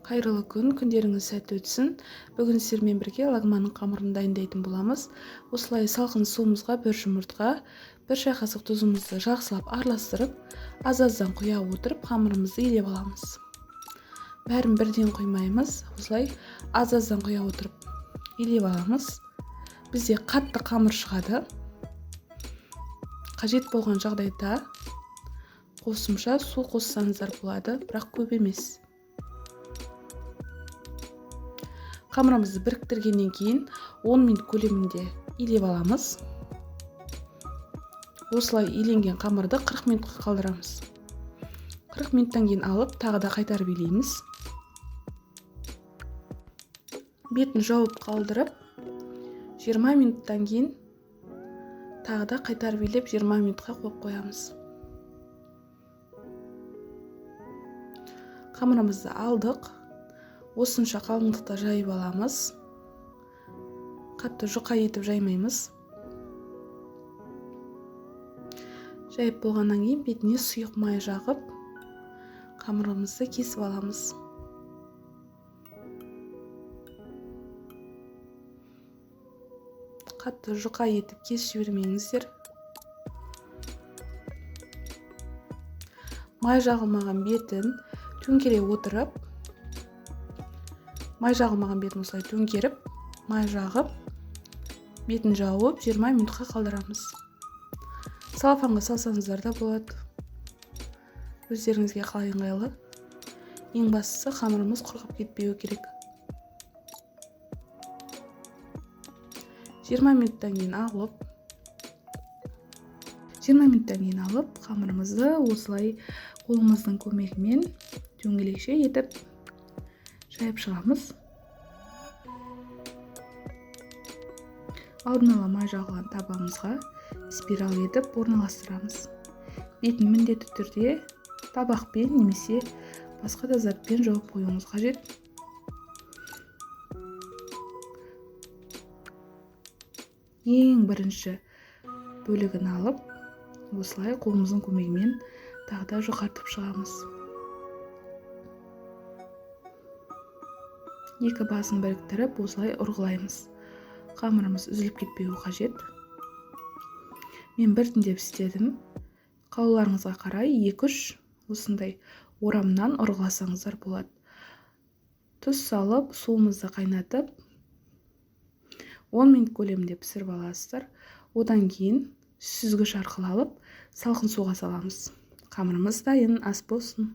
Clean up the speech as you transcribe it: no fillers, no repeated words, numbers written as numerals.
Қайырлы күн, күндеріңіз сәтті өтсін. Бүгін сіздермен бірге лагманның қамырын дайындайтын боламыз. Осылай салқын суымызға бір жұмыртқа, бір шай қасық тұзымызды жақсылап араластырып, аз-аздан құя отырып, қамырымызды илеп аламыз. Бәрін бірден құймаймыз. Осылай аз-аздан құя отырып илеп аламыз. Бізде қатты қамыр шығады. Қажет болған жағдайда қосымша су қоссаңыздар болады, бірақ көп емес. Қамырымызды біріктіргеннен кейін 10 минут көлемінде илеп аламыз. Осылай иленген қамырды 40 минутқа қалдырамыз. 40 минуттан кейін алып, тағы да қайтарып илейміз. Бетін жауып қалдырып, 20 минуттан кейін тағы да қайтарып илеп 20 минутқа қойып қоямыз. Қамырымызды алдық. Осынша қалыңдықта жайып аламыз. Қатты жұқа етіп жаймаймыз. Жайып болғаннан кейін бетіне сұйық май жағып, қамырымызды кесіп аламыз. Қатты жұқа етіп кесіп жібермеңіздер. Май жағылмаған бетін төңкере отырып, май жағылмаған бетін осылай төңкеріп, май жағып, бетін жауып 20 минутқа қалдырамыз. Салфанға салсаңыздар да болады. Өздеріңізге қалай ыңғайлы. Ең бастысы қамырымыз құрғап кетпеуі керек. 20 минуттан кейін алып, қамырымызды осылай қолымыздың көмегімен дөңгелекше етіп жайып шығамыз. Алдын ала май жағылған табағымызға спираль етіп орналастырамыз. Бетін міндетті түрде табақпен немесе басқа да затпен жауып қоюыңыз қажет. Ең бірінші бөлігін алып, осылай қолымыздың көмегімен тағы да жұқартып шығамыз. Екі басын біріктіріп, осылай ұрғылаймыз. Қамырымыз үзіліп кетпеуі қажет. Мен біртіндеп істедім. Қалауларыңызға қарай 2-3 осындай орамнан ұрғыласаңыздар болады. Тұз салып, суымызды қайнатып, 10 минут көлемінде пісіріп аласыздар. Одан кейін сүзгіш арқылы алып, салқын суға саламыз. Қамырымыз дайын, ас болсын.